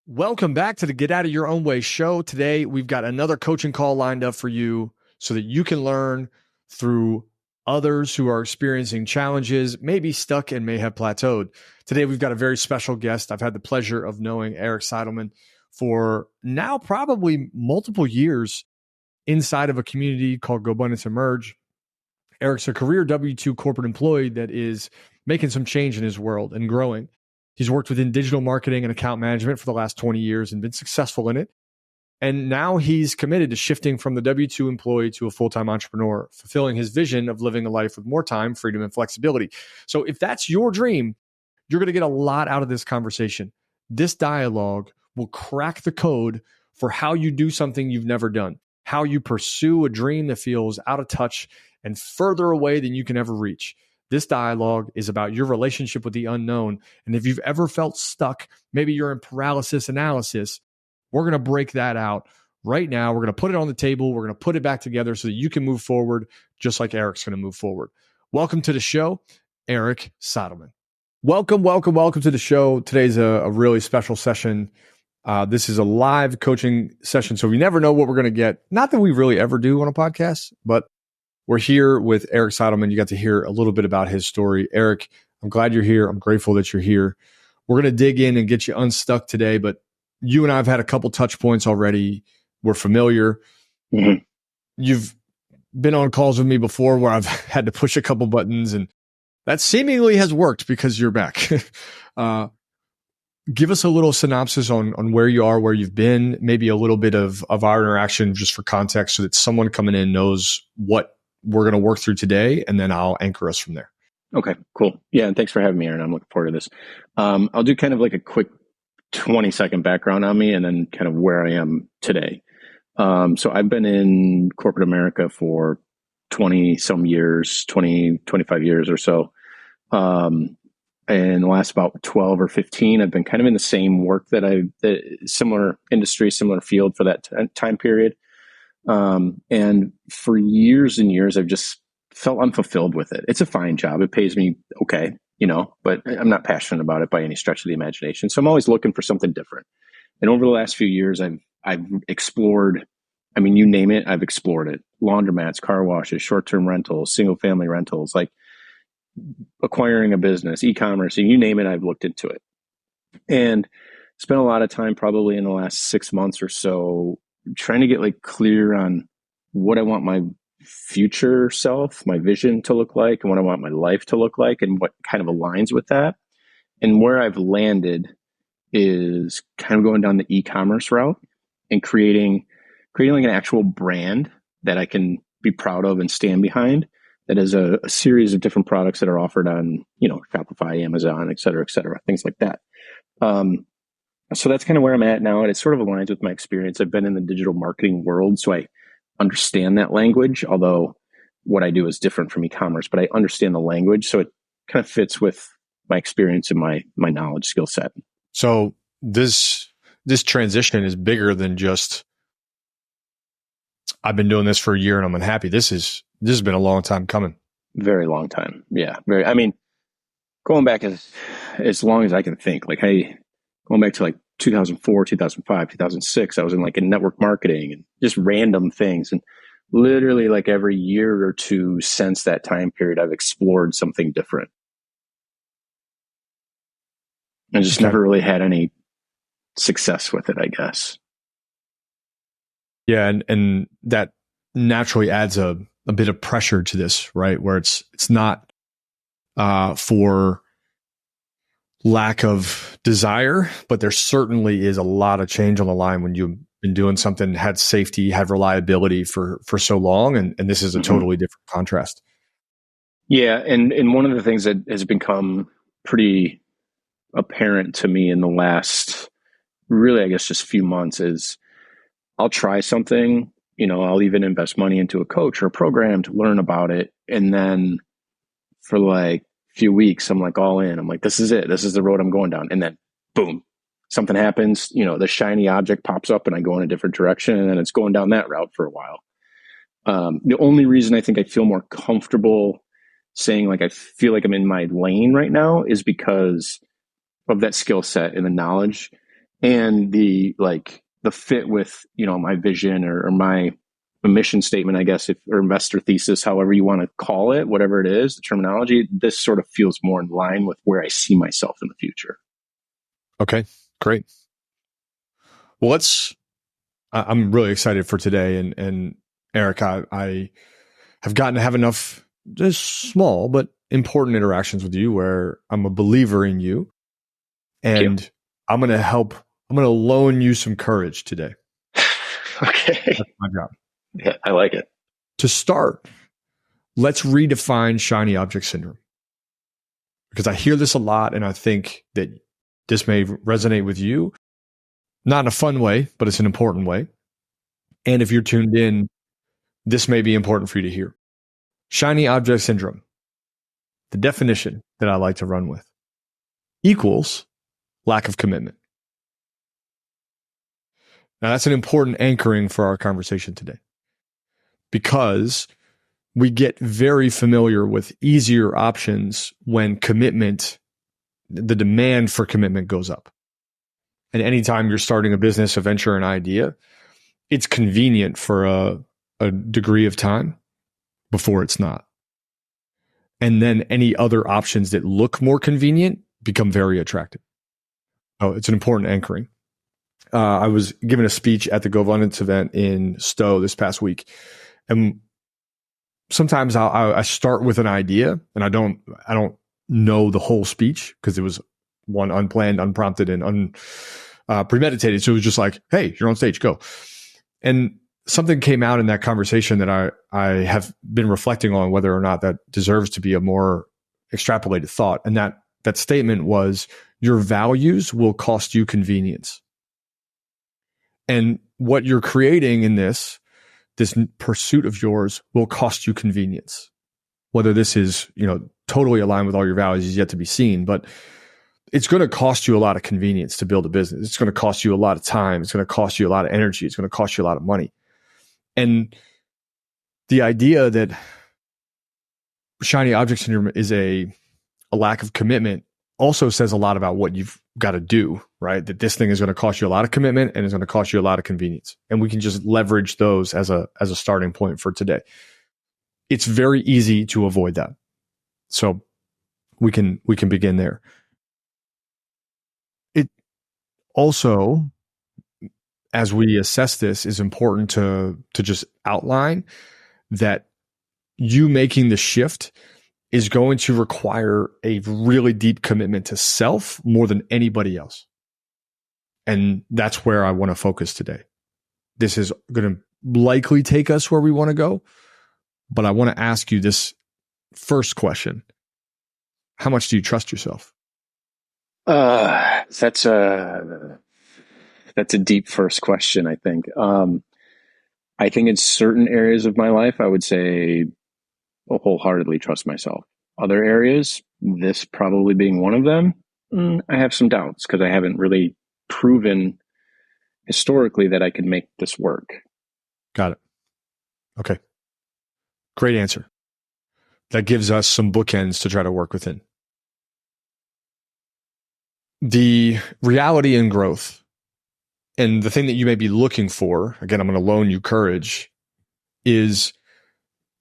Welcome back to the Get Out of Your Own Way show. Today, we've got another coaching call lined up for you so that you can learn through others who are experiencing challenges, maybe stuck and may have plateaued. Today, we've got a very special guest. I've had the pleasure of knowing Eric Seidelman for now probably multiple years inside of a community called GoBundance Emerge. Eric's a career W-2 corporate employee that is making some change in his world and growing. He's worked within digital marketing and account management for the last 20 years and been successful in it. And now he's committed to shifting from the W-2 employee to a full-time entrepreneur, fulfilling his vision of living a life with more time, freedom, and flexibility. So if that's your dream, you're going to get a lot out of this conversation. This dialogue will crack the code for how you do something you've never done, how you pursue a dream that feels out of touch and further away than you can ever reach. This dialogue is about your relationship with the unknown. And if you've ever felt stuck, maybe you're in paralysis analysis, we're going to break that out right now. We're going to put it on the table. We're going to put it back together so that you can move forward just like Eric's going to move forward. Welcome to the show, Eric Seidelman. Welcome to the show. Today's a really special session. This is a live coaching session, so we never know what we're going to get. Not that we really ever do on a podcast, but we're here with Eric Seidelman. You got to hear a little bit about his story. Eric, I'm glad you're here. I'm grateful that you're here. We're going to dig in and get you unstuck today, but you and I have had a couple touch points already. We're familiar. Mm-hmm. You've been on calls with me before where I've had to push a couple buttons, and that seemingly has worked because you're back. Give us a little synopsis on where you are, where you've been, maybe a little bit of our interaction just for context so that someone coming in knows what we're going to work through today, and then I'll anchor us from there. Okay, cool. Yeah, and thanks for having me, Aaron. I'm looking forward to this. I'll do kind of like a quick 20-second background on me and then kind of where I am today. So I've been in corporate America for 20-some years, 25 years or so. And the last about 12 or 15, I've been kind of in the same work similar industry, similar field for that time period. And for years and years, I've just felt unfulfilled with it. It's a fine job. It pays me okay, but I'm not passionate about it by any stretch of the imagination. So I'm always looking for something different. And over the last few years, I've explored, you name it, I've explored it. Laundromats, car washes, short-term rentals, single-family rentals, like acquiring a business, e-commerce, and you name it, I've looked into it. And spent a lot of time probably in the last 6 months or so trying to get clear on what I want my future self, my vision to look like, and what I want my life to look like, and what kind of aligns with that. And where I've landed is kind of going down the e-commerce route and creating like an actual brand that I can be proud of and stand behind. That is a series of different products that are offered on, Shopify, Amazon, et cetera, things like that. So that's kind of where I'm at now. And it sort of aligns with my experience. I've been in the digital marketing world, so I understand that language, although what I do is different from e-commerce, but I understand the language. So it kind of fits with my experience and my knowledge skill set. So this transition is bigger than just, I've been doing this for a year and I'm unhappy. This has been a long time coming. Very long time. Yeah. Going back as long as I can think, going back to 2004, 2005, 2006, I was in network marketing and just random things. And literally every year or two since that time period, I've explored something different. I just never really had any success with it, I guess. Yeah. And that naturally adds a bit of pressure to this, right? Where it's not for lack of desire, but there certainly is a lot of change on the line when you've been doing something, had safety, had reliability for so long. And this is a totally different contrast. Yeah. And one of the things that has become pretty apparent to me in the last, really, I guess, just few months is I'll try something, I'll even invest money into a coach or a program to learn about it. And then for few weeks, I'm all in. I'm this is it. This is the road I'm going down. And then boom, something happens, the shiny object pops up and I go in a different direction, and then it's going down that route for a while. The only reason I think I feel more comfortable saying I feel like I'm in my lane right now is because of that skill set and the knowledge and the fit with, my vision or my mission statement, I guess, or investor thesis, however you want to call it, whatever it is, the terminology, this sort of feels more in line with where I see myself in the future. Okay, great. Well, I'm really excited for today. And Eric, I have gotten to have enough just small but important interactions with you where I'm a believer in you. And I'm going to loan you some courage today. Okay. That's my job. Yeah, I like it. To start, let's redefine shiny object syndrome. Because I hear this a lot, and I think that this may resonate with you. Not in a fun way, but it's an important way. And if you're tuned in, this may be important for you to hear. Shiny object syndrome, the definition that I like to run with, equals lack of commitment. Now, that's an important anchoring for our conversation today, because we get very familiar with easier options when commitment, the demand for commitment goes up. And anytime you're starting a business, a venture, an idea, it's convenient for a degree of time before it's not. And then any other options that look more convenient become very attractive. Oh, it's an important anchoring. I was giving a speech at the GoVundance event in Stowe this past week. And sometimes I start with an idea and I don't know the whole speech because it was one unplanned, unprompted, and premeditated. So it was just like, hey, you're on stage, go. And something came out in that conversation that I have been reflecting on whether or not that deserves to be a more extrapolated thought. And that statement was, your values will cost you convenience. And what you're creating in this pursuit of yours will cost you convenience. Whether this is, totally aligned with all your values is yet to be seen, but it's going to cost you a lot of convenience to build a business. It's going to cost you a lot of time. It's going to cost you a lot of energy. It's going to cost you a lot of money. And the idea that shiny object syndrome is a lack of commitment also says a lot about what you've got to do, right? That this thing is going to cost you a lot of commitment and it's going to cost you a lot of convenience. And we can just leverage those as a starting point for today. It's very easy to avoid that. So we can begin there. It also, as we assess this, is important to just outline that you making the shift is going to require a really deep commitment to self more than anybody else. And that's where I want to focus today. This is going to likely take us where we want to go, but I want to ask you this first question. How much do you trust yourself? That's a deep first question, I think. I think in certain areas of my life, I would say I'll wholeheartedly trust myself. Other areas, this probably being one of them, I have some doubts because I haven't really proven historically that I can make this work. Got it. Okay. Great answer. That gives us some bookends to try to work within. The reality in growth and the thing that you may be looking for, again, I'm going to loan you courage, is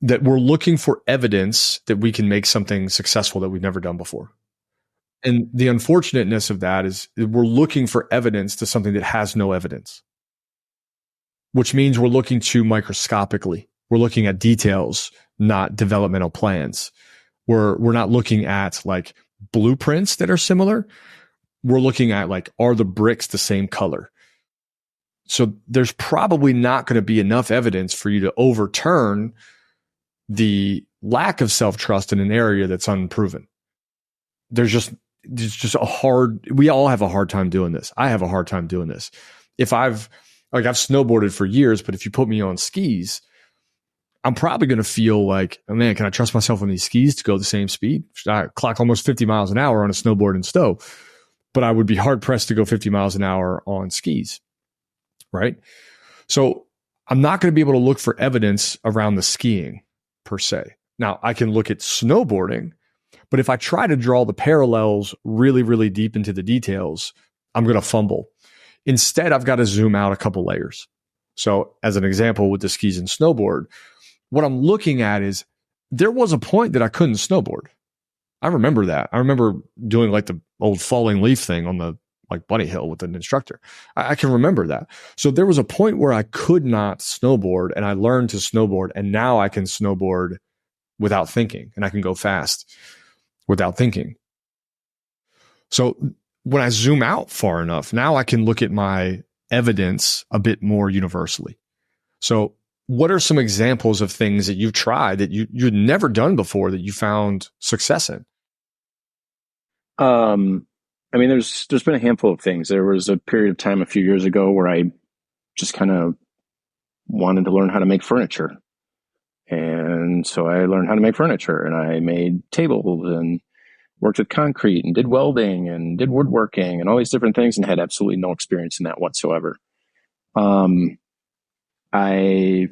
that we're looking for evidence that we can make something successful that we've never done before. And the unfortunateness of that is we're looking for evidence to something that has no evidence, which means we're looking too microscopically. We're looking at details, not developmental plans. We're not looking at like blueprints that are similar. We're looking at like, are the bricks the same color? So there's probably not going to be enough evidence for you to overturn the lack of self-trust in an area that's unproven. It's just we all have a hard time doing this. I have a hard time doing this. I've snowboarded for years, but if you put me on skis, I'm probably going to feel like, oh man, can I trust myself on these skis to go the same speed? I clock almost 50 miles an hour on a snowboard in Stowe, but I would be hard pressed to go 50 miles an hour on skis, right? So I'm not going to be able to look for evidence around the skiing per se. Now, I can look at snowboarding, but if I try to draw the parallels really, really deep into the details, I'm going to fumble. Instead, I've got to zoom out a couple layers. So as an example with the skis and snowboard, what I'm looking at is there was a point that I couldn't snowboard. I remember that. I remember doing like the old falling leaf thing on the like bunny hill with an instructor. I can remember that. So there was a point where I could not snowboard, and I learned to snowboard, and now I can snowboard without thinking, and I can go fast without thinking. So when I zoom out far enough, now I can look at my evidence a bit more universally. So what are some examples of things that you've tried that you'd never done before that you found success in? I mean, there's been a handful of things. There was a period of time a few years ago where I just kind of wanted to learn how to make furniture. And so I learned how to make furniture, and I made tables and worked with concrete and did welding and did woodworking and all these different things, and had absolutely no experience in that whatsoever. I,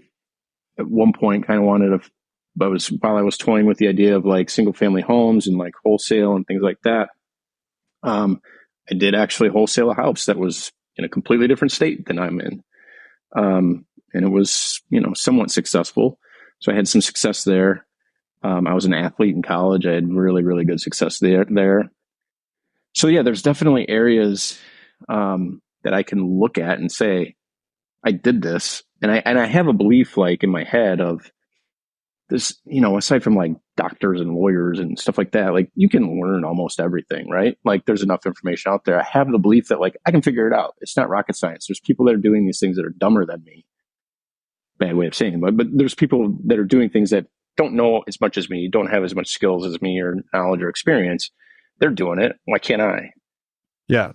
at one point, kind of wanted to, while I was toying with the idea of like single family homes and like wholesale and things like that. I did actually wholesale a house that was in a completely different state than I'm in. And it was, somewhat successful. So I had some success there. I was an athlete in college. I had really, really good success there. So yeah, there's definitely areas, that I can look at and say, I did this. And I have a belief like in my head of this, aside from like doctors and lawyers and stuff like that, like you can learn almost everything, right? Like there's enough information out there. I have the belief that like I can figure it out. It's not rocket science. There's people that are doing these things that are dumber than me. Bad way of saying it, but there's people that are doing things that don't know as much as me, don't have as much skills as me or knowledge or experience. They're doing it. Why can't I? Yeah.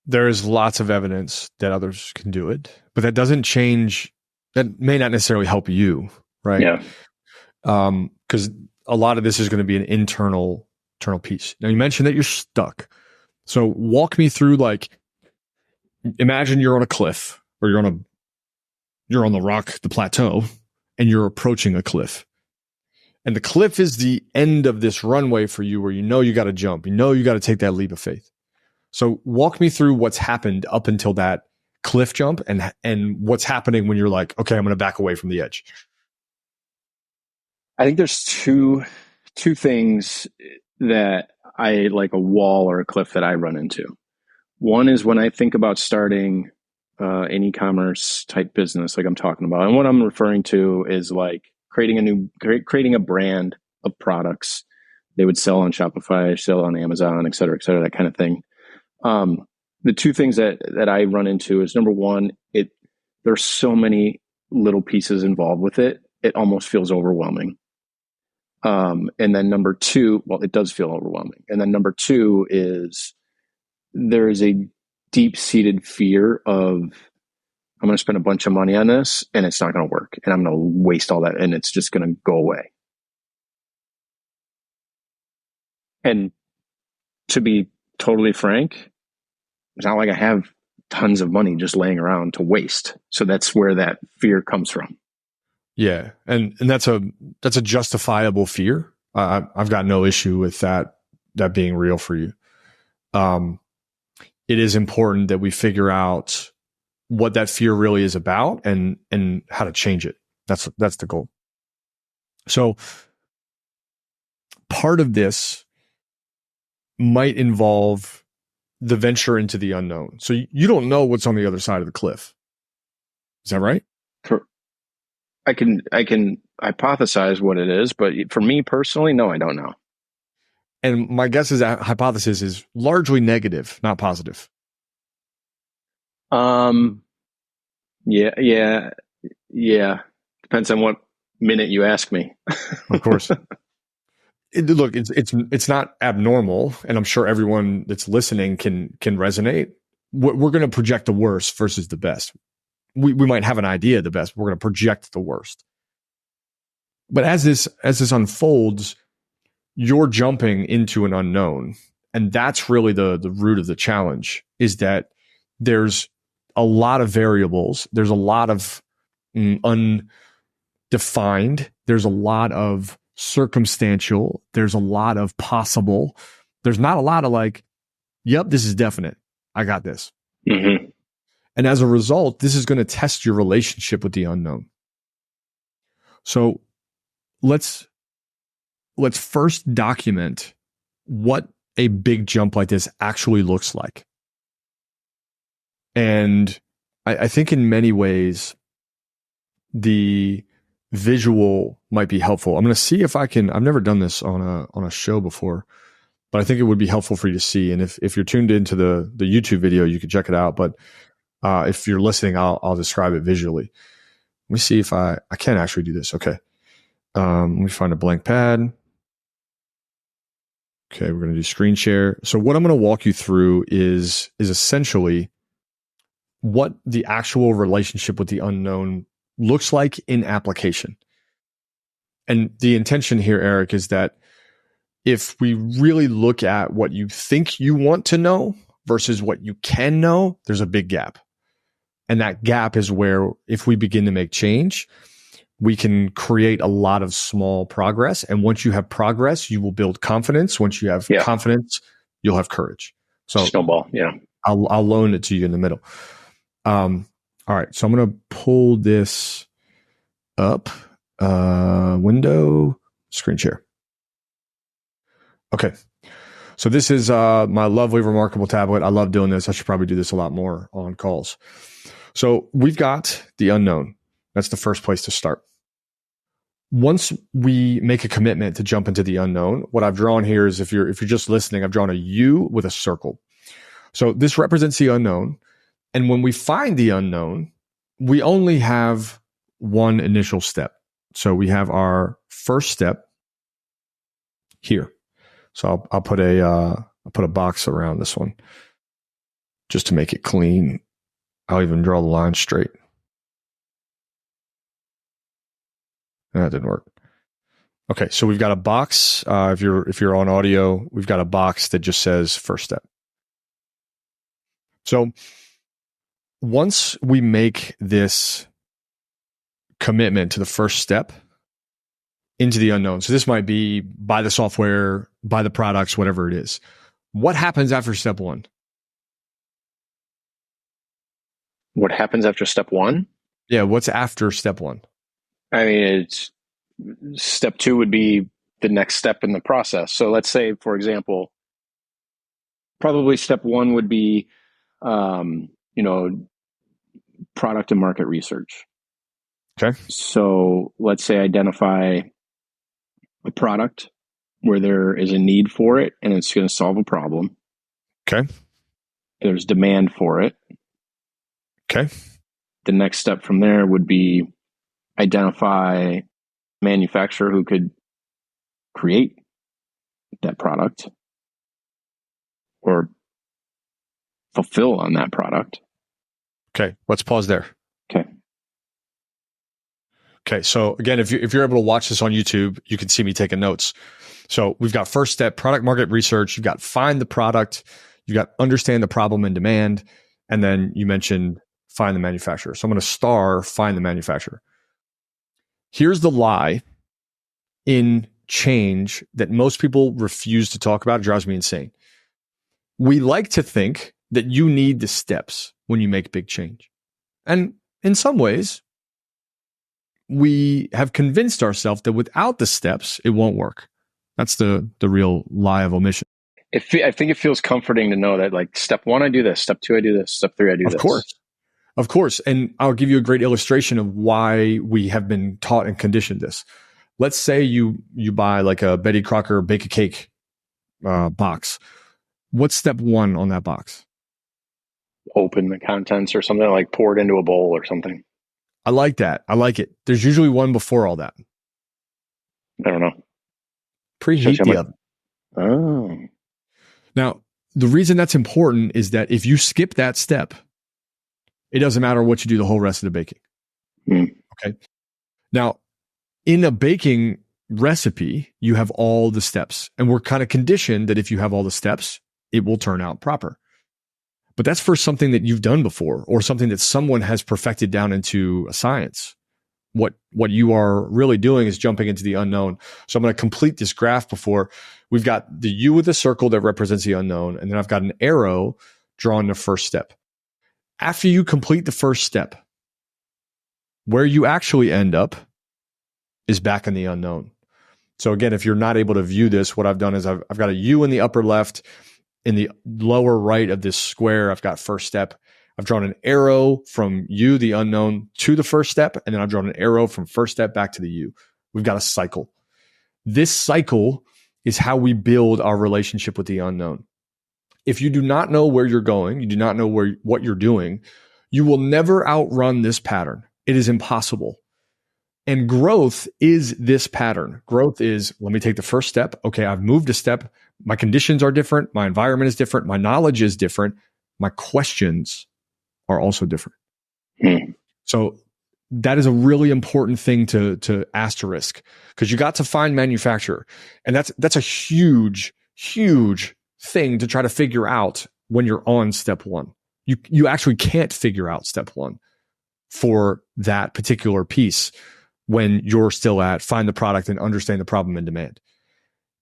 There is lots of evidence that others can do it, but that doesn't change. That may not necessarily help you, right? Yeah. Because a lot of this is going to be an internal piece. Now you mentioned that you're stuck. So walk me through, like, imagine you're on a cliff, or you're on the rock, the plateau, and you're approaching a cliff. And the cliff is the end of this runway for you where you got to jump. You got to take that leap of faith. So walk me through what's happened up until that cliff jump and what's happening when you're like, okay, I'm going to back away from the edge. I think there's two things that I like, a wall or a cliff that I run into. One is when I think about starting an e-commerce type business like I'm talking about. And what I'm referring to is like creating a brand of products they would sell on Shopify, sell on Amazon, et cetera, that kind of thing. The two things that I run into is, number one, there's so many little pieces involved with it. It almost feels overwhelming. And then number two, well, it does feel overwhelming. And then number two is there is a deep-seated fear of, I'm going to spend a bunch of money on this and it's not going to work, and I'm going to waste all that and it's just going to go away. And to be totally frank, it's not like I have tons of money just laying around to waste. So that's where that fear comes from. Yeah. And that's a justifiable fear. I've got no issue with that being real for you. It is important that we figure out what that fear really is about and how to change it. That's the goal. So part of this might involve the venture into the unknown. So you don't know what's on the other side of the cliff. Is that right? I can hypothesize what it is, but for me personally, no, I don't know. And my guess is that hypothesis is largely negative, not positive. Yeah. Depends on what minute you ask me. Of course. Look, it's not abnormal, and I'm sure everyone that's listening can resonate. We're going to project the worst versus the best. We might have an idea of the best, but we're going to project the worst. But as this unfolds, you're jumping into an unknown, and that's really the root of the challenge. Is that there's a lot of variables. There's a lot of undefined. There's a lot of circumstantial. There's a lot of possible. There's not a lot of like, yep, this is definite. I got this. Mm-hmm. And as a result, this is going to test your relationship with the unknown. So let's first document what a big jump like this actually looks like. And I think in many ways, the visual might be helpful. I'm going to see if I can. I've never done this on a show before, but I think it would be helpful for you to see. And if you're tuned into the YouTube video, you can check it out. But if you're listening, I'll describe it visually. Let me see if I can actually do this. Okay. Let me find a blank pad. Okay, we're going to do screen share. So what I'm going to walk you through is essentially what the actual relationship with the unknown looks like in application. And the intention here, Eric, is that if we really look at what you think you want to know versus what you can know, there's a big gap. And that gap is where, if we begin to make change, we can create a lot of small progress. And once you have progress, you will build confidence. Once you have confidence, you'll have courage. So snowball. Yeah. I'll loan it to you in the middle. All right. So I'm going to pull this up, window, screen share. Okay. So this is my lovely, remarkable tablet. I love doing this. I should probably do this a lot more on calls. So we've got the unknown. That's the first place to start. Once we make a commitment to jump into the unknown, what I've drawn here is, if you're just listening, I've drawn a U with a circle. So this represents the unknown. And when we find the unknown, we only have one initial step. So we have our first step here. So I'll put a box around this one just to make it clean. I'll even draw the line straight. That didn't work. Okay, so we've got a box. If you're on audio, we've got a box that just says first step. So once we make this commitment to the first step into the unknown, so this might be buy the software, buy the products, whatever it is. What happens after step one? What happens after step one? Yeah, what's after step one? I mean, it's step two would be the next step in the process. So let's say, for example, probably step one would be, product and market research. Okay. So let's say identify a product where there is a need for it and it's going to solve a problem. Okay. There's demand for it. Okay. The next step from there would be identify manufacturer who could create that product or fulfill on that product. Okay, let's pause there. Okay. Okay, so again, if you're able to watch this on YouTube, you can see me taking notes. So we've got first step, product market research. You've got find the product. You've got understand the problem and demand. And then you mentioned find the manufacturer. So I'm going to find the manufacturer. Here's the lie in change that most people refuse to talk about. It drives me insane. We like to think that you need the steps when you make big change. And in some ways, we have convinced ourselves that without the steps, it won't work. That's the real lie of omission. I think it feels comforting to know that, like, step one, I do this. Step two, I do this. Step three, I do this. Of course. And I'll give you a great illustration of why we have been taught and conditioned this. Let's say you buy like a Betty Crocker bake a cake box. What's step one on that box? Open the contents or something, like pour it into a bowl or something. I like that. I like it. There's usually one before all that. I don't know. Preheat the oven. Oh. Now, the reason that's important is that if you skip that step, it doesn't matter what you do the whole rest of the baking. Okay. Now, in a baking recipe, you have all the steps, and we're kind of conditioned that if you have all the steps, it will turn out proper. But that's for something that you've done before, or something that someone has perfected down into a science. What you are really doing is jumping into the unknown. So I'm going to complete this graph before. We've got the U with a circle that represents the unknown, and then I've got an arrow drawing the first step. After you complete the first step, where you actually end up is back in the unknown. So again, if you're not able to view this, what I've done is I've got a U in the upper left. In the lower right of this square, I've got first step. I've drawn an arrow from U, the unknown, to the first step, and then I've drawn an arrow from first step back to the U. We've got a cycle. This cycle is how we build our relationship with the unknown. If you do not know where you're going, you do not know what you're doing, you will never outrun this pattern. It is impossible. And growth is this pattern. Growth is, let me take the first step. Okay, I've moved a step. My conditions are different. My environment is different. My knowledge is different. My questions are also different. So that is a really important thing to asterisk, because you got to find manufacturer. And that's a huge, huge thing to try to figure out when you're on step one. You actually can't figure out step one for that particular piece when you're still at find the product and understand the problem and demand.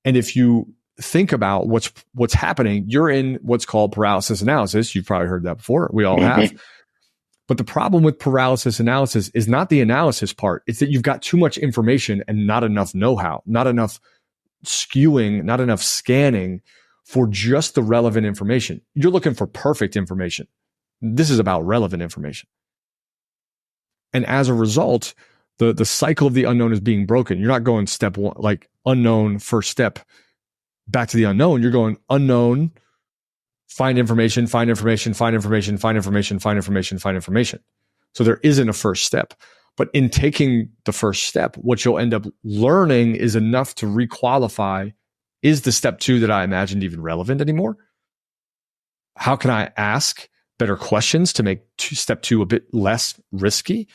And if you think about what's happening, you're in what's called paralysis analysis. You've probably heard that before. We all have. But the problem with paralysis analysis is not the analysis part. It's that you've got too much information and not enough know-how, not enough skewing, not enough scanning for just the relevant information. You're looking for perfect information. This is about relevant information. And as a result, the cycle of the unknown is being broken. You're not going step one, like unknown, first step, back to the unknown. You're going unknown, find information, find information, find information, find information, find information, find information. So there isn't a first step. But in taking the first step, what you'll end up learning is enough to requalify, is the step two that I imagined even relevant anymore? How can I ask better questions to make step two a bit less risky?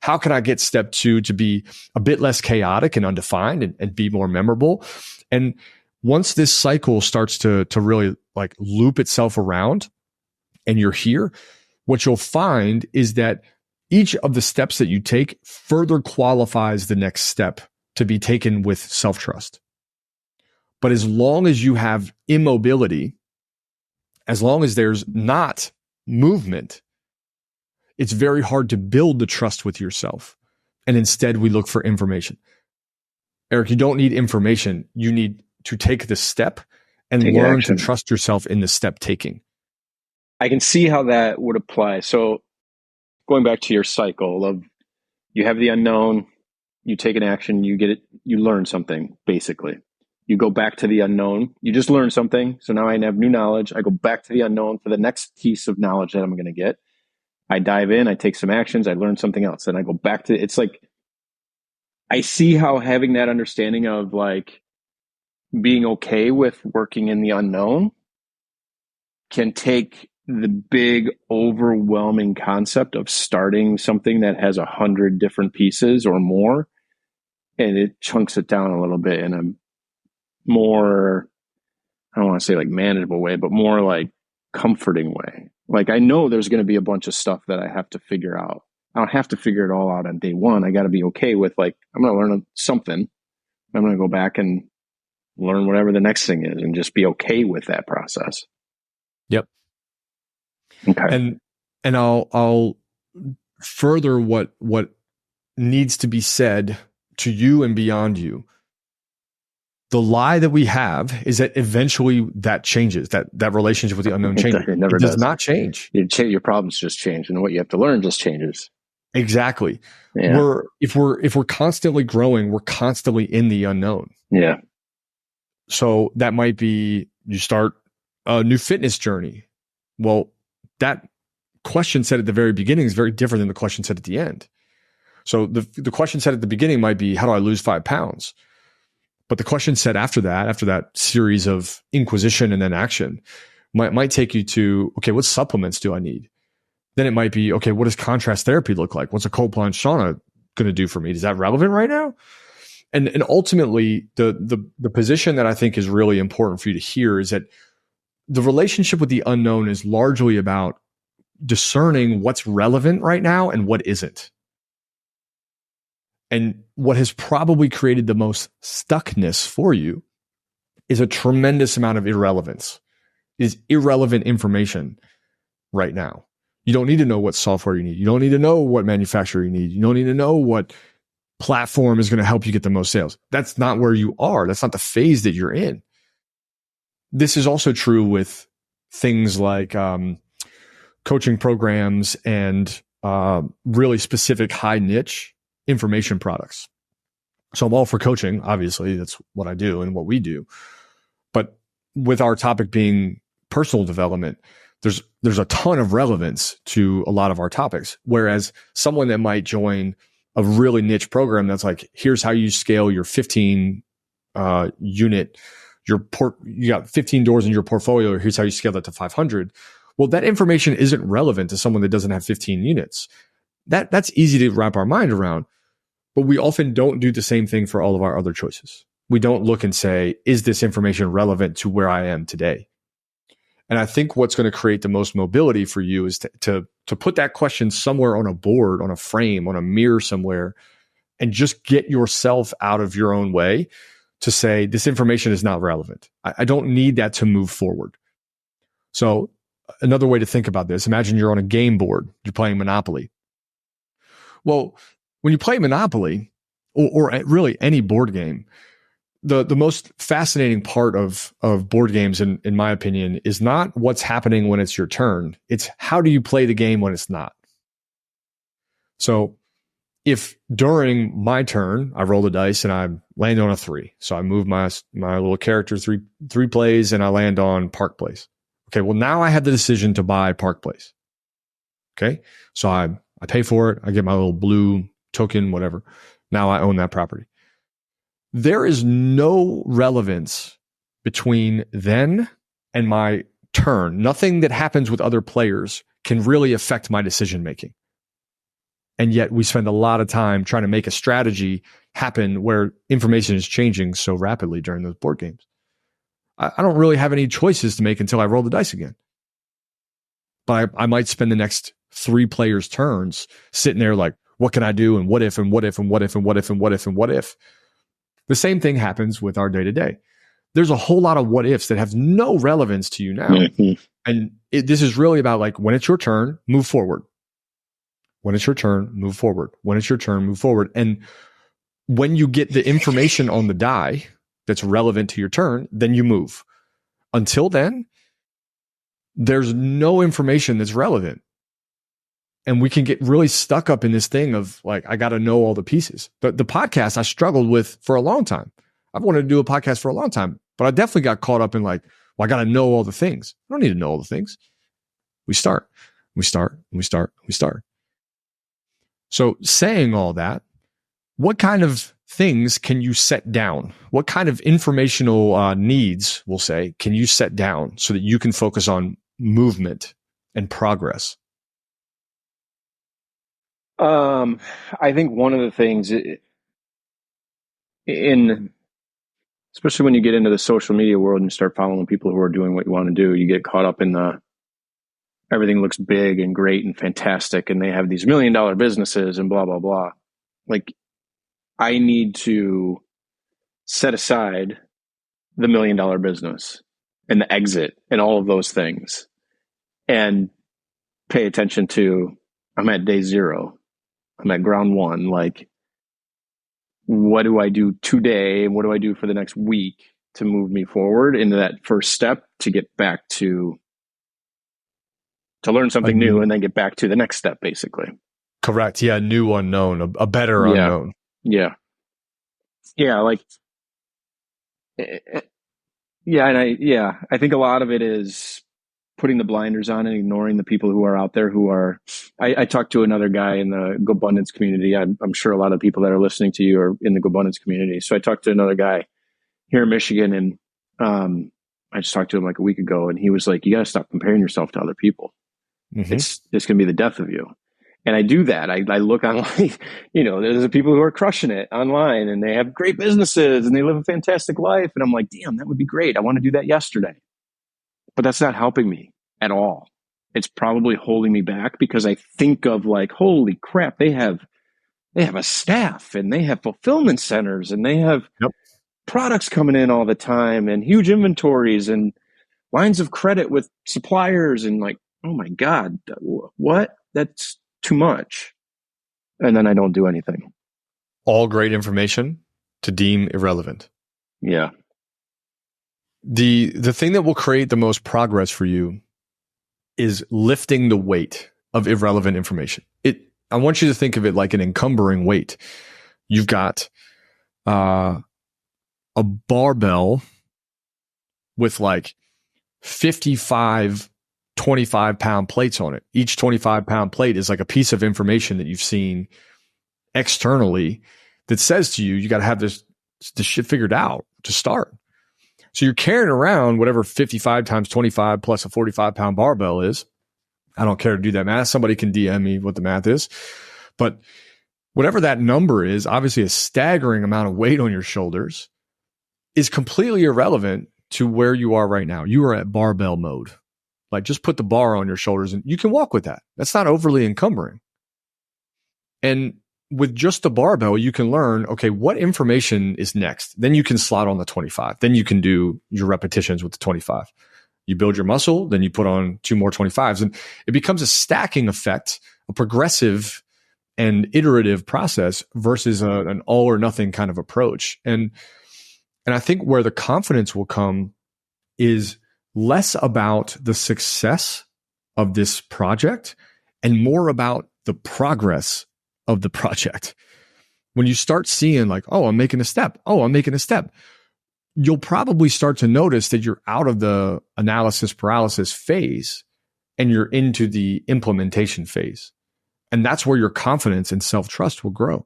How can I get step two to be a bit less chaotic and undefined and be more memorable? And once this cycle starts to really like loop itself around and you're here, what you'll find is that each of the steps that you take further qualifies the next step to be taken with self-trust. But as long as you have immobility, as long as there's not movement, it's very hard to build the trust with yourself. And instead, we look for information. Eric, you don't need information. You need to take the step and learn to trust yourself in the step taking. I can see how that would apply. So going back to your cycle of you have the unknown, you take an action, you get it, you learn something, basically. You go back to the unknown, you just learn something. So now I have new knowledge. I go back to the unknown for the next piece of knowledge that I'm going to get. I dive in, I take some actions, I learn something else. Then I go back to, it's like, I see how having that understanding of like being okay with working in the unknown can take the big overwhelming concept of starting something that has 100 different pieces or more, and it chunks it down a little bit in a more, I don't want to say like manageable way, but more like comforting way. Like I know there's going to be a bunch of stuff that I have to figure out. I don't have to figure it all out on day one. I got to be okay with like, I'm going to learn something. I'm going to go back and learn whatever the next thing is and just be okay with that process. Yep. Okay. And I'll further what needs to be said to you and beyond you. The lie that we have is that eventually that changes, that relationship with the unknown changes. It never does not change. Your problems just change, and what you have to learn just changes. Exactly. Yeah. If we're constantly growing, we're constantly in the unknown. Yeah. So that might be you start a new fitness journey. Well, that question said at the very beginning is very different than the question said at the end. So the question said at the beginning might be, how do I lose 5 pounds? But the question said after that series of inquisition and then action might take you to, okay, what supplements do I need? Then it might be, okay, what does contrast therapy look like? What's a cold plunge sauna going to do for me? Is that relevant right now? And ultimately, the position that I think is really important for you to hear is that the relationship with the unknown is largely about discerning what's relevant right now and what isn't. And what has probably created the most stuckness for you is a tremendous amount of irrelevance. It is irrelevant information right now. You don't need to know what software you need. You don't need to know what manufacturer you need. You don't need to know what platform is going to help you get the most sales. That's not where you are. That's not the phase that you're in. This is also true with things like coaching programs and really specific high niche information products. So I'm all for coaching. Obviously, that's what I do and what we do. But with our topic being personal development, there's a ton of relevance to a lot of our topics. Whereas someone that might join a really niche program that's like, here's how you scale your 15 unit, you got 15 doors in your portfolio. Here's how you scale that to 500. Well, that information isn't relevant to someone that doesn't have 15 units. That's easy to wrap our mind around, but we often don't do the same thing for all of our other choices. We don't look and say, is this information relevant to where I am today? And I think what's going to create the most mobility for you is to put that question somewhere on a board, on a frame, on a mirror somewhere, and just get yourself out of your own way to say, this information is not relevant. I don't need that to move forward. So another way to think about this, imagine you're on a game board, you're playing Monopoly. Well, when you play Monopoly, or really any board game, the most fascinating part of board games, in my opinion, is not what's happening when it's your turn. It's how do you play the game when it's not. So if during my turn, I roll the dice and I land on a 3. So I move my little character three plays and I land on Park Place. Okay, well, now I have the decision to buy Park Place. Okay, so I pay for it. I get my little blue token, whatever. Now I own that property. There is no relevance between then and my turn. Nothing that happens with other players can really affect my decision making. And yet we spend a lot of time trying to make a strategy happen where information is changing so rapidly during those board games. I don't really have any choices to make until I roll the dice again. But I might spend the next 3 players' turns sitting there like, what can I do? And what if, and what if, and what if, and what if, and what if, and what if? The same thing happens with our day to day. There's a whole lot of what ifs that have no relevance to you now. Mm-hmm. And this is really about like, when it's your turn, move forward. When it's your turn, move forward. When it's your turn, move forward. And when you get the information on the die that's relevant to your turn, then you move. Until then, there's no information that's relevant. And we can get really stuck up in this thing of like, I got to know all the pieces. But the podcast I struggled with for a long time. I've wanted to do a podcast for a long time, but I definitely got caught up in like, well, I got to know all the things. I don't need to know all the things. We start. So saying all that, what kind of things can you set down? What kind of informational needs, we'll say, can you set down so that you can focus on movement and progress? I think one of the things especially when you get into the social media world and you start following people who are doing what you want to do, you get caught up in everything looks big and great and fantastic and they have these $1 million businesses and blah, blah, blah. Like, I need to set aside the $1 million business and the exit and all of those things and pay attention to, I'm at day 0. I'm at ground 1. Like, what do I do today? And what do I do for the next week to move me forward into that first step to get back to learn something new and then get back to the next step, basically. Correct. Yeah. New unknown, a better unknown. Yeah. Yeah. Like, yeah. And I think a lot of it is putting the blinders on and ignoring the people who are out there who are, I talked to another guy in the GoBundance community. I'm sure a lot of people that are listening to you are in the GoBundance community. So I talked to another guy here in Michigan and I just talked to him like a week ago and he was like, you got to stop comparing yourself to other people. Mm-hmm. It's going to be the death of you. And I do that. I look online, there's the people who are crushing it online and they have great businesses and they live a fantastic life. And I'm like, damn, that would be great. I want to do that yesterday. But that's not helping me at all. It's probably holding me back because I think of like, holy crap, they have a staff and they have fulfillment centers and they have products coming in all the time and huge inventories and lines of credit with suppliers and like oh my God, what? That's too much. And then I don't do anything. All great information to deem irrelevant. Yeah. The thing that will create the most progress for you is lifting the weight of irrelevant information. I want you to think of it like an encumbering weight. You've got a barbell with like 55 25-pound plates on it. Each 25-pound plate is like a piece of information that you've seen externally that says to you, you got to have this shit figured out to start. So you're carrying around whatever 55 times 25 plus a 45-pound barbell is. I don't care to do that math. Somebody can DM me what the math is. But whatever that number is, obviously a staggering amount of weight on your shoulders, is completely irrelevant to where you are right now. You are at barbell mode. Like, just put the bar on your shoulders and you can walk with that. That's not overly encumbering. And with just the barbell, you can learn, okay, what information is next? Then you can slot on the 25. Then you can do your repetitions with the 25. You build your muscle, then you put on 2 more 25s. And it becomes a stacking effect, a progressive and iterative process versus an all or nothing kind of approach. And I think where the confidence will come is less about the success of this project and more about the progress of the project. When you start seeing like, oh, I'm making a step. Oh, I'm making a step. You'll probably start to notice that you're out of the analysis paralysis phase and you're into the implementation phase. And that's where your confidence and self-trust will grow.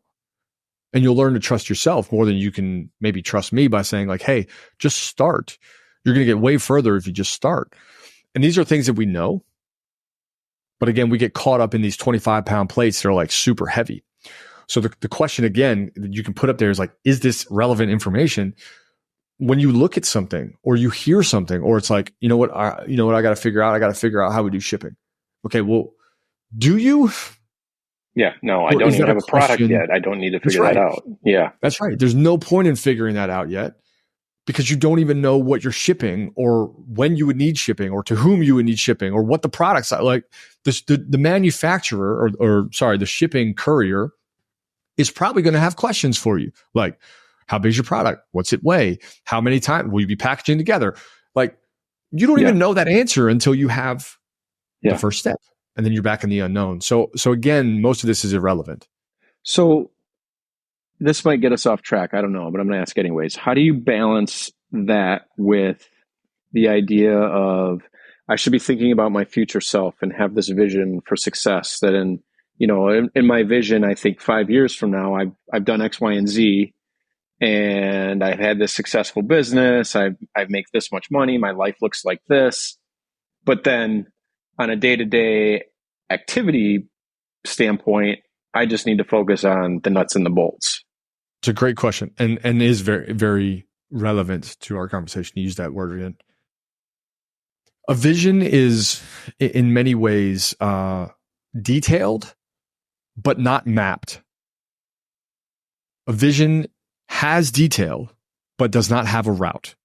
And you'll learn to trust yourself more than you can maybe trust me by saying like, hey, just start. You're going to get way further if you just start. And these are things that we know. But again, we get caught up in these 25-pound plates that are like super heavy. So the question again that you can put up there is like, is this relevant information? When you look at something or you hear something, or it's like, you know what I got to figure out? I got to figure out how we do shipping. Okay, well, do you? Yeah, no, I don't even have a product yet. I don't need to figure that out. Yeah. That's right. There's no point in figuring that out yet because you don't even know what you're shipping or when you would need shipping or to whom you would need shipping or what the products are. Like the manufacturer or the shipping courier is probably going to have questions for you. Like, how big is your product? What's it weigh? How many times will you be packaging together? Like, you don't even know that answer until you have the first step. And then you're back in the unknown. So again, most of this is irrelevant. So this might get us off track. I don't know, but I'm going to ask anyways. How do you balance that with the idea of I should be thinking about my future self and have this vision for success that in my vision, I think 5 years from now, I've done X, Y, and Z, and I've had this successful business. I make this much money. My life looks like this. But then on a day-to-day activity standpoint, I just need to focus on the nuts and the bolts. It's a great question and is very, very relevant to our conversation. You use that word again. A vision is in many ways detailed, but not mapped. A vision has detail, but does not have a route.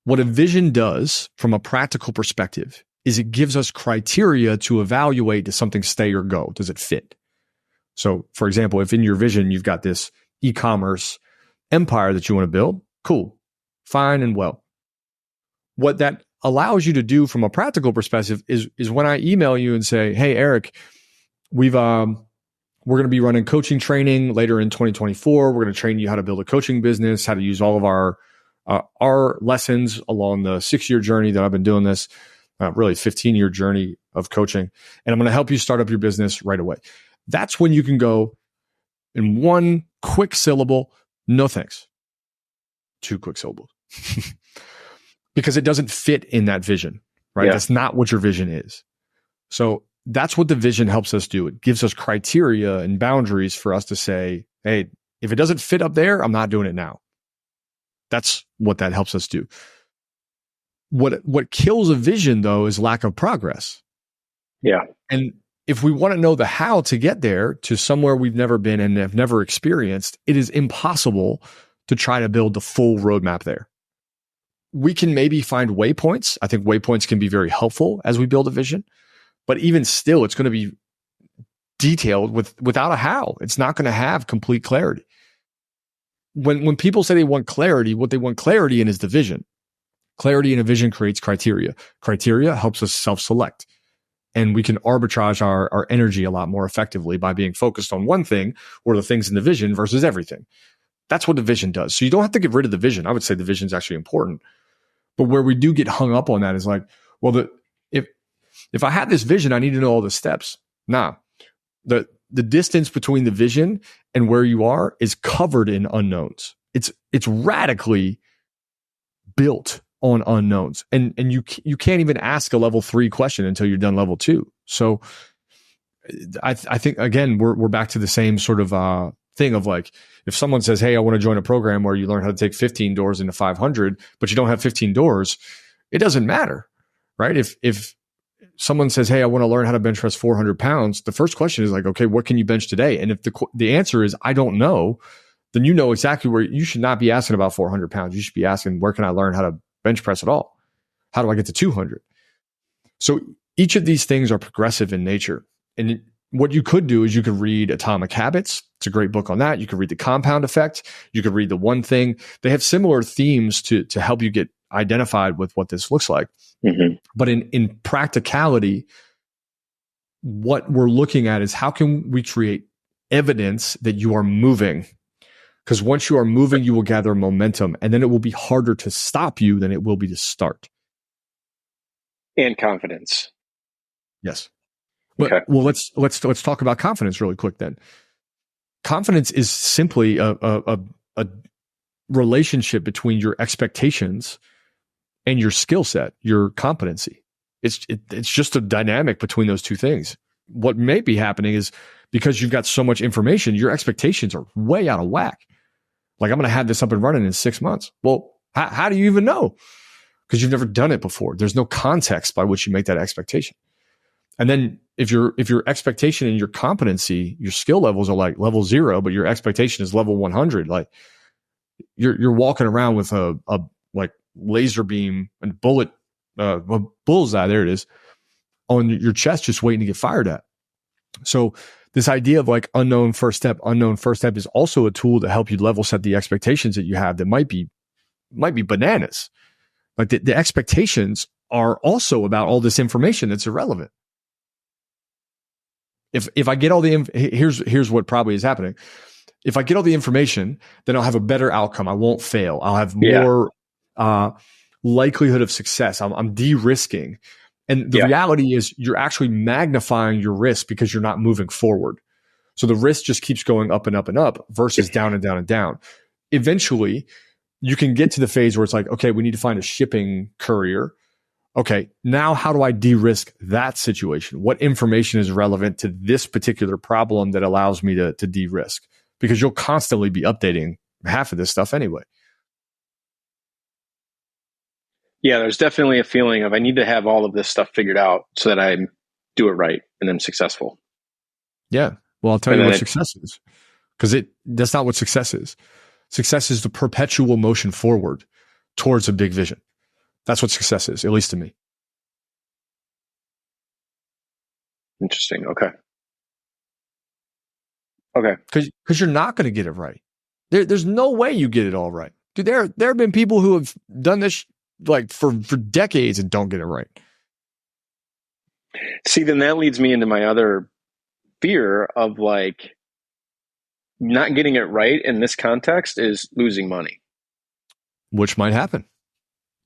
What a vision does from a practical perspective is it gives us criteria to evaluate does something stay or go? Does it fit? So, for example, if in your vision you've got this e-commerce empire that you want to build, cool, fine and well. What that allows you to do from a practical perspective is when I email you and say, hey, Eric, we're going to be running coaching training later in 2024. We're going to train you how to build a coaching business, how to use all of our lessons along the 6-year journey that I've been doing this. Really 15-year journey of coaching. And I'm going to help you start up your business right away. That's when you can go in one quick syllable, no thanks. 2 quick syllables. Because it doesn't fit in that vision, right? Yeah. That's not what your vision is. So that's what the vision helps us do. It gives us criteria and boundaries for us to say, hey, if it doesn't fit up there, I'm not doing it now. That's what that helps us do. What kills a vision, though, is lack of progress. Yeah. And if we want to know the how to get there to somewhere we've never been and have never experienced, it is impossible to try to build the full roadmap there. we can maybe find waypoints. I think waypoints can be very helpful as we build a vision, but even still, it's going to be detailed without a how. It's not going to have complete clarity. When people say they want clarity, what they want clarity in is the vision. Clarity in a vision creates criteria. Criteria helps us self-select. And we can arbitrage our energy a lot more effectively by being focused on one thing or the things in the vision versus everything. That's what the vision does. So you don't have to get rid of the vision. I would say the vision is actually important. But where we do get hung up on that is like, well, if I had this vision, I need to know all the steps. Nah, the distance between the vision and where you are is covered in unknowns. It's radically built on unknowns, and you can't even ask a level 3 question until you're done level 2. So I think again we're back to the same sort of thing of like, if someone says, hey, I want to join a program where you learn how to take 15 doors into 500, but you don't have 15 doors, it doesn't matter, right? If someone says, hey, I want to learn how to bench press 400 pounds, the first question is like, okay, what can you bench today? And if the answer is, I don't know, then you know exactly where you should not be asking about 400 pounds. You should be asking, where can I learn how to bench press at all? How do I get to 200? So each of these things are progressive in nature. And what you could do is you could read Atomic Habits. It's a great book on that. You could read The Compound Effect. You could read The One Thing. They have similar themes to help you get identified with what this looks like. Mm-hmm. But in practicality, what we're looking at is how can we create evidence that you are moving? Because once you are moving, you will gather momentum, and then it will be harder to stop you than it will be to start. And confidence. Yes. But, okay. Well, let's talk about confidence really quick then. Confidence is simply a relationship between your expectations and your skill set, your competency. It's just a dynamic between those two things. What may be happening is because you've got so much information, your expectations are way out of whack. Like, I'm going to have this up and running in 6 months. Well, how do you even know? Because you've never done it before. There's no context by which you make that expectation. And then if your expectation and your competency, your skill levels are like level 0, but your expectation is level 100, like you're walking around with a like laser beam and bullet, bullseye, there it is, on your chest, just waiting to get fired at. So this idea of like unknown first step is also a tool to help you level set the expectations that you have that might be bananas. Like the expectations are also about all this information that's irrelevant. If I get all the here's what probably is happening. If I get all the information, then I'll have a better outcome. I won't fail. I'll have more likelihood of success. I'm de-risking. And the reality is you're actually magnifying your risk because you're not moving forward. So the risk just keeps going up and up and up versus down and down and down. Eventually, you can get to the phase where it's like, okay, we need to find a shipping courier. Okay, now how do I de-risk that situation? What information is relevant to this particular problem that allows me to de-risk? Because you'll constantly be updating half of this stuff anyway. Yeah, there's definitely a feeling of I need to have all of this stuff figured out so that I do it right and I'm successful. Yeah. Well, I'll tell you what success is. Because that's not what success is. Success is the perpetual motion forward towards a big vision. That's what success is, at least to me. Interesting. Okay. Okay. Because you're not going to get it right. There's no way you get it all right. Dude, there have been people who have done this like for decades and don't get it right. See, then that leads me into my other fear of like not getting it right in this context is losing money. Which might happen.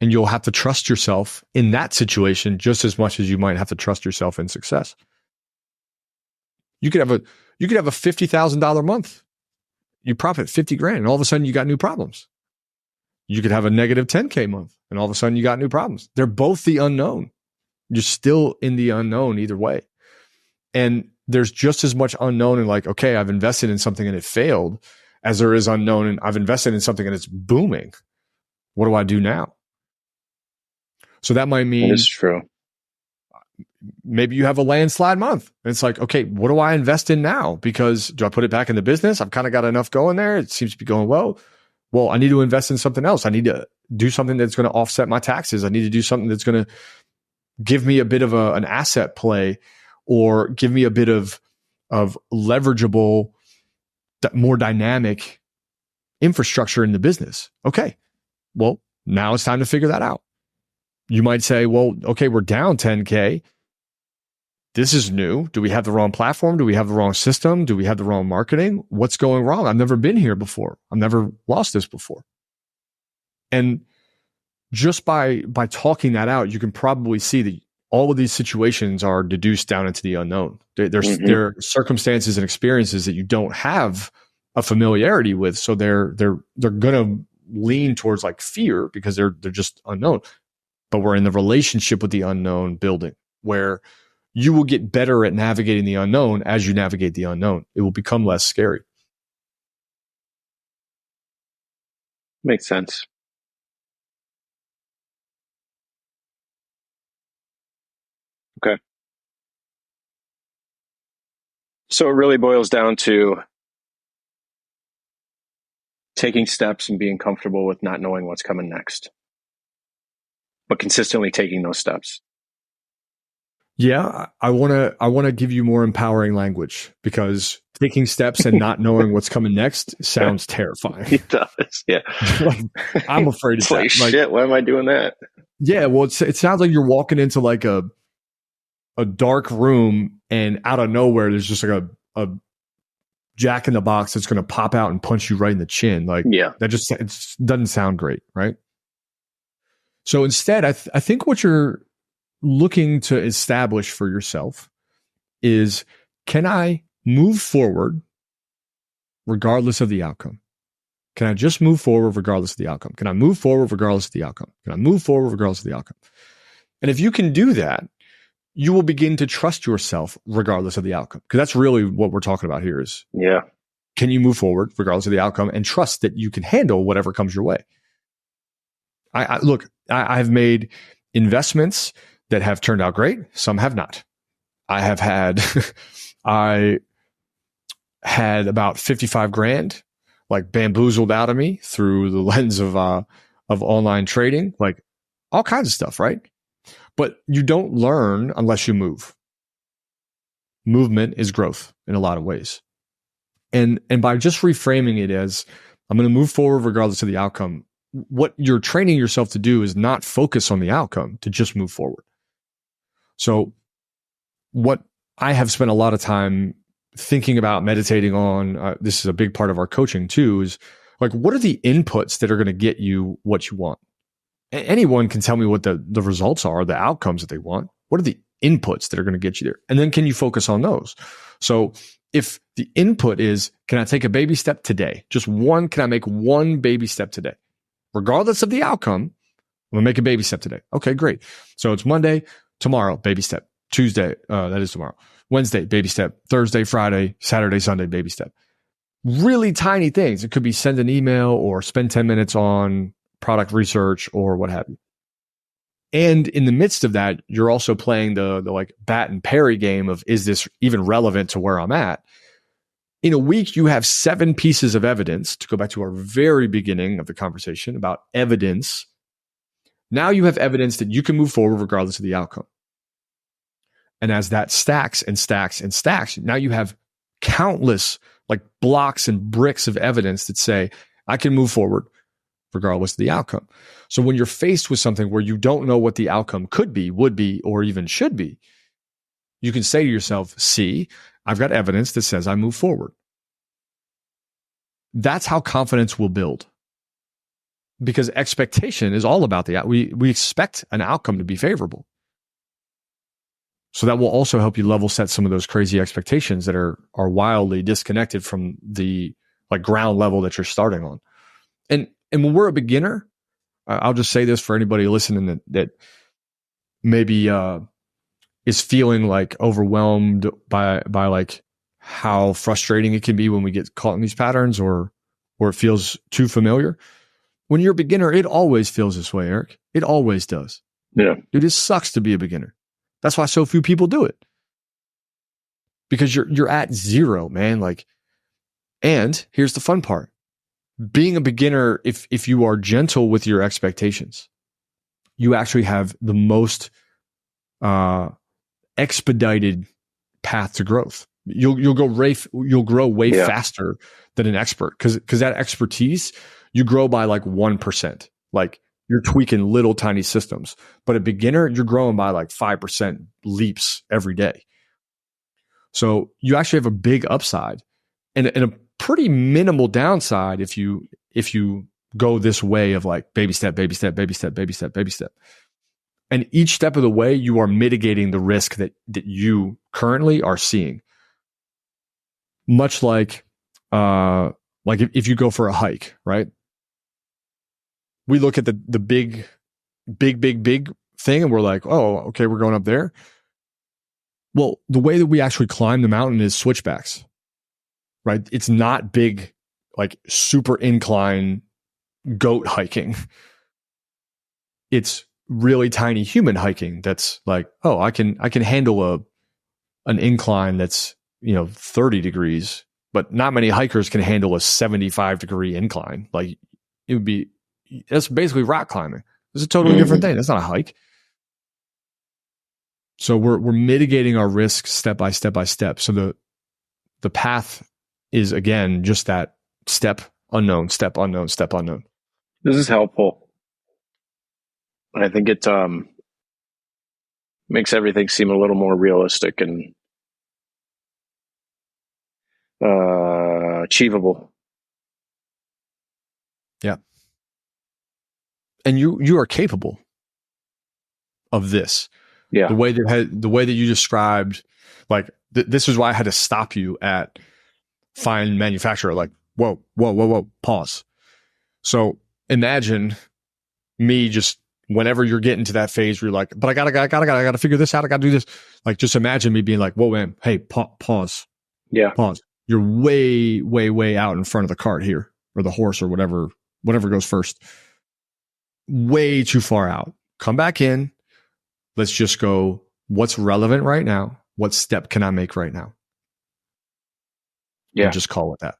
And you'll have to trust yourself in that situation just as much as you might have to trust yourself in success. You could have a $50,000 month. You profit 50 grand and all of a sudden you got new problems. You could have a negative 10K month and all of a sudden you got new problems. They're both the unknown. You're still in the unknown either way. And there's just as much unknown in like, okay, I've invested in something and it failed, as there is unknown and I've invested in something and it's booming. What do I do now? So that might mean it's true. Maybe you have a landslide month. And it's like, okay, what do I invest in now? Because do I put it back in the business? I've kind of got enough going there. It seems to be going well. Well, I need to invest in something else. I need to do something that's going to offset my taxes. I need to do something that's going to give me a bit of an asset play, or give me a bit of leverageable, more dynamic infrastructure in the business. Okay, well, now it's time to figure that out. You might say, well, okay, we're down 10K. This is new. Do we have the wrong platform? Do we have the wrong system? Do we have the wrong marketing? What's going wrong? I've never been here before. I've never lost this before. And just by talking that out, you can probably see that all of these situations are deduced down into the unknown. There are circumstances and experiences that you don't have a familiarity with, so they're gonna lean towards like fear because they're just unknown. But we're in the relationship with the unknown building, where you will get better at navigating the unknown as you navigate the unknown. It will become less scary. Makes sense. Okay. So it really boils down to taking steps and being comfortable with not knowing what's coming next, but consistently taking those steps. Yeah, I want to give you more empowering language, because taking steps and not knowing what's coming next sounds terrifying. It does, yeah. Like, I'm afraid of it's that. Like, shit, why am I doing that? Yeah, well, it sounds like you're walking into like a dark room, and out of nowhere there's just like a jack in the box that's going to pop out and punch you right in the chin. Like, yeah, that just it doesn't sound great, right? So instead, I think what you're looking to establish for yourself is, can I move forward regardless of the outcome? Can I just move forward regardless of the outcome? Can I move forward regardless of the outcome? Can I move forward regardless of the outcome? And if you can do that, you will begin to trust yourself regardless of the outcome. Because that's really what we're talking about here is, yeah, can you move forward regardless of the outcome and trust that you can handle whatever comes your way? I've made investments that have turned out great. Some have not. I had about 55 grand like bamboozled out of me through the lens of online trading, like all kinds of stuff, right? But you don't learn unless you move. Movement is growth in a lot of ways. And by just reframing it as, I'm going to move forward regardless of the outcome, what you're training yourself to do is not focus on the outcome, to just move forward. So what I have spent a lot of time thinking about, meditating on, this is a big part of our coaching too, is like, what are the inputs that are going to get you what you want? Anyone can tell me what the results are, the outcomes that they want. What are the inputs that are going to get you there? And then can you focus on those? So if the input is, can I take a baby step today? Just one, can I make one baby step today? Regardless of the outcome, I'm going to make a baby step today. Okay, great. So it's Monday, tomorrow, baby step. Tuesday, that is tomorrow. Wednesday, baby step. Thursday, Friday, Saturday, Sunday, baby step. Really tiny things. It could be send an email or spend 10 minutes on product research or what have you. And in the midst of that, you're also playing the like bat and parry game of, is this even relevant to where I'm at? In a week, you have 7 pieces of evidence, to go back to our very beginning of the conversation about evidence. Now you have evidence that you can move forward regardless of the outcome. And as that stacks and stacks and stacks, now you have countless like blocks and bricks of evidence that say, I can move forward regardless of the outcome. So when you're faced with something where you don't know what the outcome could be, would be, or even should be, you can say to yourself, see, I've got evidence that says I move forward. That's how confidence will build. Because expectation is all about we expect an outcome to be favorable. So that will also help you level set some of those crazy expectations that are wildly disconnected from the like ground level that you're starting on. And when we're a beginner, I'll just say this for anybody listening that maybe is feeling like overwhelmed by like how frustrating it can be when we get caught in these patterns, or it feels too familiar. When you're a beginner, it always feels this way, Eric. It always does. Yeah. Dude, it sucks to be a beginner. That's why so few people do it. Because you're at zero, man. Like, and here's the fun part. being a beginner, if you are gentle with your expectations, you actually have the most expedited path to growth. You'll grow way faster than an expert because that expertise, you grow by like 1%. Like you're tweaking little tiny systems, but a beginner, you're growing by like 5% leaps every day. So you actually have a big upside and a pretty minimal downside if you go this way of like baby step, baby step, baby step, baby step, baby step. And each step of the way, you are mitigating the risk that you currently are seeing. Much like if you go for a hike, right? We look at the big thing and we're like, oh, okay, we're going up there. Well, the way that we actually climb the mountain is switchbacks, right? It's not big, like super incline goat hiking. It's really tiny human hiking that's like, oh, I can handle an incline that's 30 degrees, but not many hikers can handle a 75-degree incline. Like that's basically rock climbing. It's a totally different thing. That's not a hike. So we're mitigating our risks step by step by step. So the path is again just that step unknown, step unknown, step unknown. This is helpful. I think it makes everything seem a little more realistic and achievable. Yeah. And you are capable of this. Yeah. The way that you described, like this is why I had to stop you at find manufacturer. Like, whoa, pause. So imagine me just whenever you're getting to that phase where you're like, but I gotta figure this out. I gotta do this. Like, just imagine me being like, whoa, man, hey, pause. Yeah. Pause. You're way out in front of the cart here, or the horse, or whatever goes first. Way too far out. Come back in. Let's just go, what's relevant right now? What step can I make right now? Yeah. And just call it that.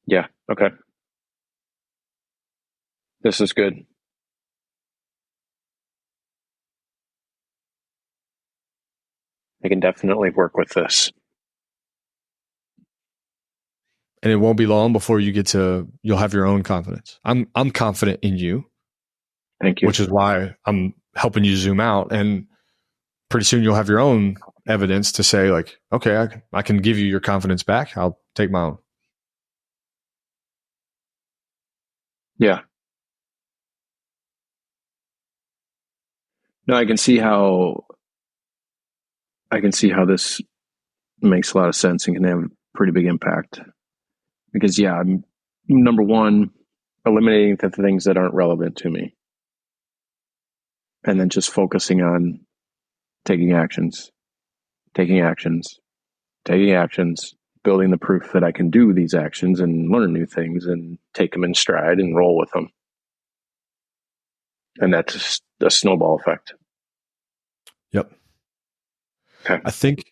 Yeah. Okay. This is good. I can definitely work with this. And it won't be long before you'll have your own confidence. I'm confident in you. Thank you. Which is why I'm helping you zoom out, and pretty soon you'll have your own evidence to say like, okay, I can give you your confidence back. I'll take my own. Yeah. No, I can see how this makes a lot of sense and can have a pretty big impact. Because I'm number one, eliminating the things that aren't relevant to me. And then just focusing on taking actions, building the proof that I can do these actions and learn new things and take them in stride and roll with them. And that's a snowball effect. Yep. Okay. I think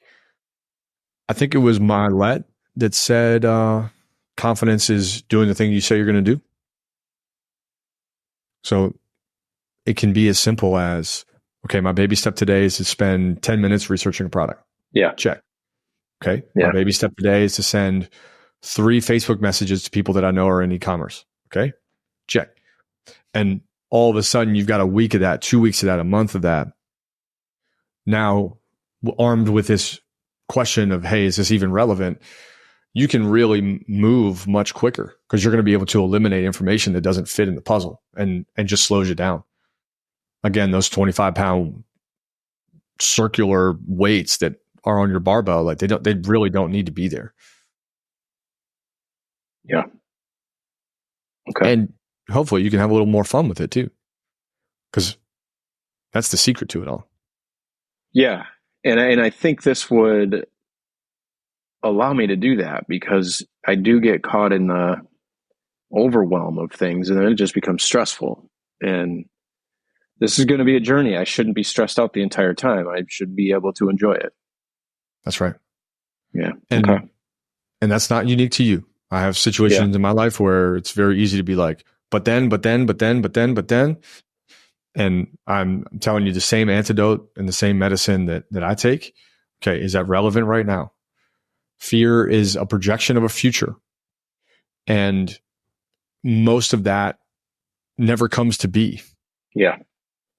it was Milet that said confidence is doing the thing you say you're going to do. So it can be as simple as, okay, my baby step today is to spend 10 minutes researching a product. Yeah. Check. Okay. Yeah. My baby step today is to send 3 Facebook messages to people that I know are in e-commerce. Okay. Check. And all of a sudden you've got a week of that, 2 weeks of that, a month of that. Now, armed with this question of, hey, is this even relevant? You can really move much quicker because you're going to be able to eliminate information that doesn't fit in the puzzle and just slows you down. Again, those 25-pound circular weights that are on your barbell, like they really don't need to be there. Yeah. Okay. And hopefully you can have a little more fun with it too, because that's the secret to it all. Yeah. And I think this would allow me to do that because I do get caught in the overwhelm of things and then it just becomes stressful. And this is going to be a journey. I shouldn't be stressed out the entire time. I should be able to enjoy it. That's right. Yeah. And, okay. And that's not unique to you. I have situations in my life where it's very easy to be like, but then. And I'm telling you the same antidote and the same medicine that I take. Okay, is that relevant right now? Fear is a projection of a future. And most of that never comes to be. Yeah.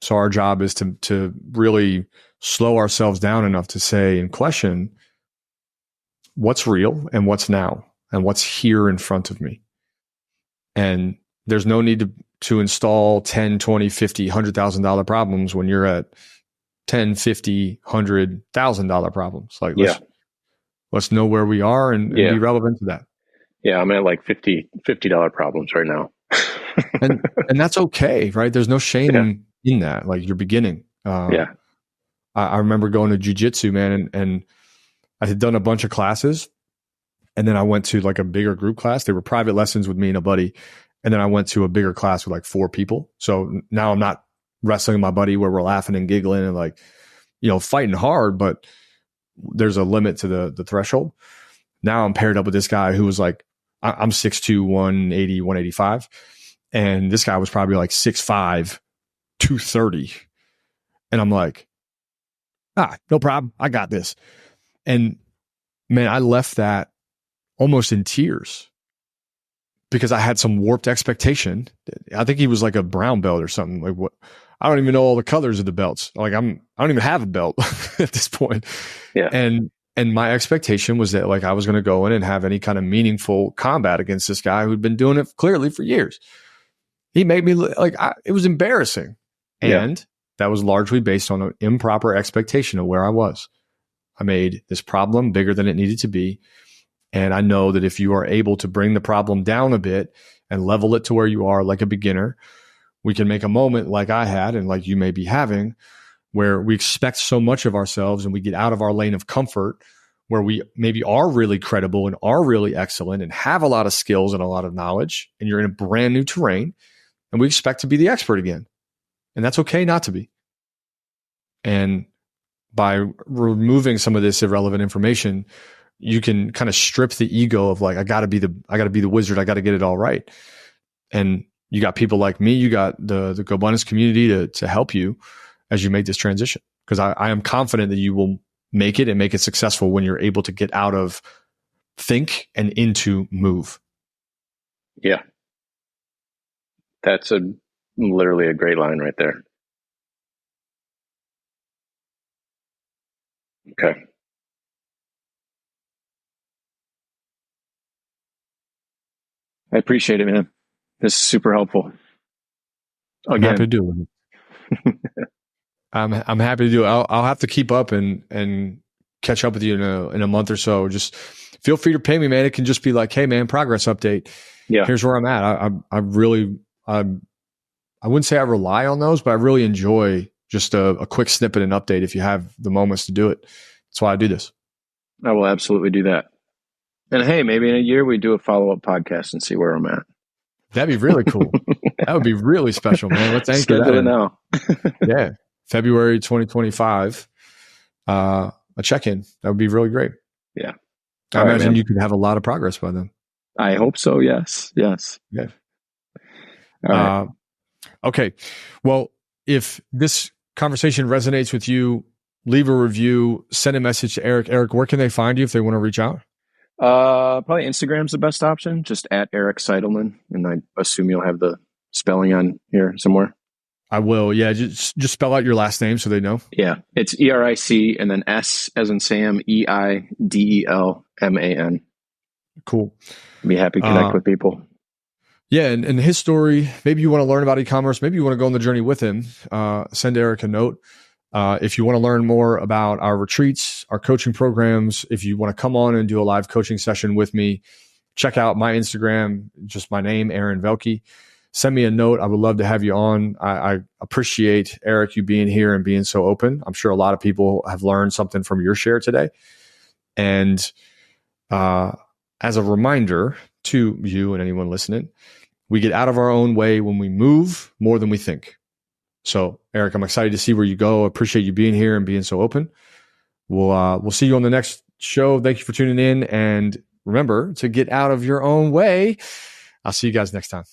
So our job is to really slow ourselves down enough to say and question what's real and what's now and what's here in front of me. And there's no need to install 10, 20, 50, $100,000 problems when you're at 10, 50, $100,000 problems. Like let's know where we are and be relevant to that. Yeah, I'm at like $50 problems right now. and that's okay, right? There's no shame in that. Like you're beginning. I remember going to jiu-jitsu, man, and I had done a bunch of classes, and then I went to like a bigger group class. They were private lessons with me and a buddy. And then I went to a bigger class with like 4 people. So now I'm not wrestling with my buddy where we're laughing and giggling and like, fighting hard, but there's a limit to the threshold. Now I'm paired up with this guy who was like, I'm 6'2", 180, 185. And this guy was probably like 6'5", 230. And I'm like, no problem. I got this. And man, I left that almost in tears because I had some warped expectation. I think he was like a brown belt or something. Like what? I don't even know all the colors of the belts. Like I don't even have a belt at this point. Yeah. And my expectation was that like I was going to go in and have any kind of meaningful combat against this guy who'd been doing it clearly for years. He made me like, it was embarrassing. And that was largely based on an improper expectation of where I was. I made this problem bigger than it needed to be. And I know that if you are able to bring the problem down a bit and level it to where you are like a beginner, we can make a moment like I had and like you may be having where we expect so much of ourselves and we get out of our lane of comfort where we maybe are really credible and are really excellent and have a lot of skills and a lot of knowledge and you're in a brand new terrain and we expect to be the expert again. And that's okay not to be. And by removing some of this irrelevant information, you can kind of strip the ego of like, I gotta be the wizard. I gotta get it all right. And you got people like me, you got the GoBundance community to help you as you make this transition. Because I am confident that you will make it and make it successful when you're able to get out of think and into move. Yeah. That's literally a great line right there. Okay. I appreciate it, man. This is super helpful. I'm happy to do it. I'm happy to do it. I'll have to keep up and catch up with you in a month or so. Just feel free to pay me, man. It can just be like, hey, man, progress update. Yeah. Here's where I'm at. I wouldn't say I rely on those, but I really enjoy just a quick snippet and update if you have the moments to do it. That's why I do this. I will absolutely do that. And hey, maybe in a year we do a follow-up podcast and see where I'm at. That'd be really cool. That would be really special, man. Let's anchor that in now. Yeah. February 2025. A check-in. That would be really great. Yeah. I imagine you could have a lot of progress by then. I hope so. Yes. Yeah. All right. Okay. Well, if this conversation resonates with you, leave a review, send a message to Eric. Eric, where can they find you if they want to reach out? Probably Instagram's the best option, just at Eric Seidelman. And I assume you'll have the spelling on here somewhere. I will. Yeah. Just spell out your last name so they know. Yeah. It's ERIC and then S as in Sam, EIDELMAN. Cool. I'd be happy to connect with people. Yeah. And his story, maybe you want to learn about e-commerce. Maybe you want to go on the journey with him. Send Eric a note. If you want to learn more about our retreats, our coaching programs, if you want to come on and do a live coaching session with me, check out my Instagram, just my name, Aaron Velke. Send me a note. I would love to have you on. I appreciate, Eric, you being here and being so open. I'm sure a lot of people have learned something from your share today. And as a reminder to you and anyone listening, we get out of our own way when we move more than we think. So, Eric, I'm excited to see where you go. I appreciate you being here and being so open. We'll see you on the next show. Thank you for tuning in, and remember to get out of your own way. I'll see you guys next time.